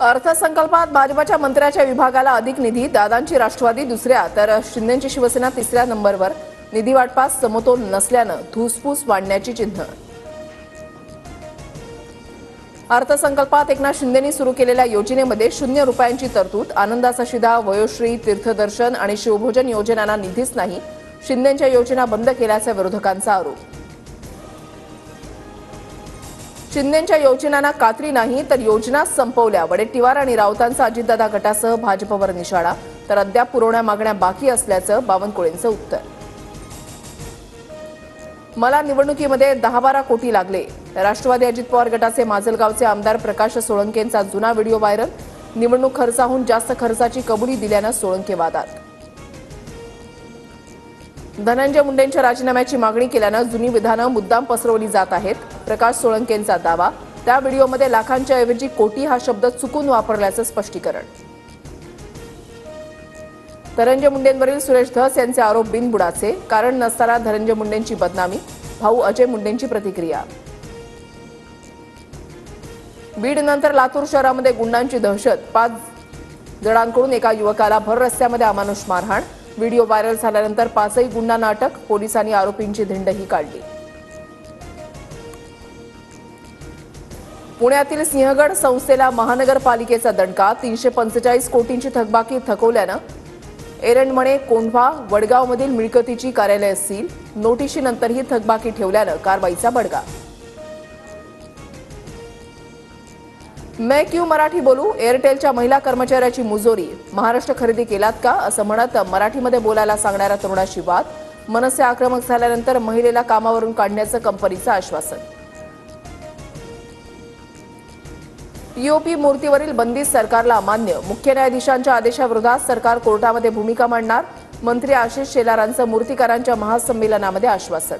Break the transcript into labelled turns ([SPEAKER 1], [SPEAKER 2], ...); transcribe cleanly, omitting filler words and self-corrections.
[SPEAKER 1] अर्थसंकल्पात भाजपच्या मंत्र्याच्या विभागाला अधिक निधी, दादांची राष्ट्रवादी दुसऱ्या तर शिंदेची शिवसेना तिसऱ्या नंबरवर. निधी वाटपास समतोल नसल्यानं धुसफूस वाढण्याची चिन्ह. अर्थसंकल्पात एकनाथ शिंदेंनी सुरू केलेल्या योजनेमध्ये ₹0 तरतूद. आनंदाचा शिधा, वयोश्री, तीर्थदर्शन आणि शिवभोजन योजनांना निधीच नाही. शिंदेंच्या योजना बंद केल्याचा विरोधकांचा आरोप. शिंदेंच्या योजनांना कात्री नाही तर योजना संपवल्या. वडेट्टीवार आणि राऊतांचा अजितदादा गटासह भाजपवर निशाणा. तर अद्याप पुरवण्या मागण्या बाकी असल्याचं बावनकुळेंचं उत्तर. मला निवडणुकीमध्ये 10-12 कोटी लागले. राष्ट्रवादी अजित पवार गटाचे माजलगावचे आमदार प्रकाश सोळंकेंचा जुना व्हिडिओ व्हायरल. निवडणूक खर्चाहून जास्त खर्चाची कबुली दिल्यानं सोळंके वादात. धनंजय मुंडेंच्या राजीनाम्याची मागणी केल्यानं जुनी विधानं मुद्दाम पसरवली जात आहेत. प्रकाश सोळंकेंचा दावा. त्या व्हिडिओमध्ये लाखांच्या ऐवजी कोटी हा शब्द चुकून वापरल्याचं स्पष्टीकरण. धनंजय मुंडेंवरील सुरेश धस यांचे आरोप बिनबुडाचे. कारण नसताना धनंजय मुंडेंची बदनामी. भाऊ अजय मुंडेंची प्रतिक्रिया. बीड नंतर लातूर शहरामध्ये गुंडांची दहशत. 5 जणांकडून एका युवकाला भर रस्त्यामध्ये अमानुष मारहाण. व्हिडिओ व्हायरल झाल्यानंतर 5ही गुंडांना अटक. पोलिसांनी आरोपींची धिंडही काढली. पुण्यातील सिंहगड संस्थेला महानगरपालिकेचा दणका. 345 कोटींची थकबाकी थकवल्यानं एरंडमणे, कोंढवा, वडगावमधील मिळकतीची कार्यालय सील. नोटिशीनंतरही थकबाकी ठेवल्यानं कारवाईचा बडगा. मैं क्यू मराठी बोलू. एअरटेलच्या महिला कर्मचाऱ्याची मुजोरी. महाराष्ट्र खरेदी केलात का असं म्हणत मराठीमध्ये बोलायला सांगणाऱ्या तरुणाशी वाद. मनसे आक्रमक झाल्यानंतर महिलेला कामावरून काढण्याचं कंपनीचं आश्वासन. पीओपी मूर्तीवरील बंदी सरकारला अमान्य. मुख्य न्यायाधीशांच्या आदेशाविरोधात सरकार कोर्टामध्ये भूमिका मांडणार. मंत्री आशिष शेलारांचं मूर्तिकारांच्या महासंमेलनामध्ये आश्वासन.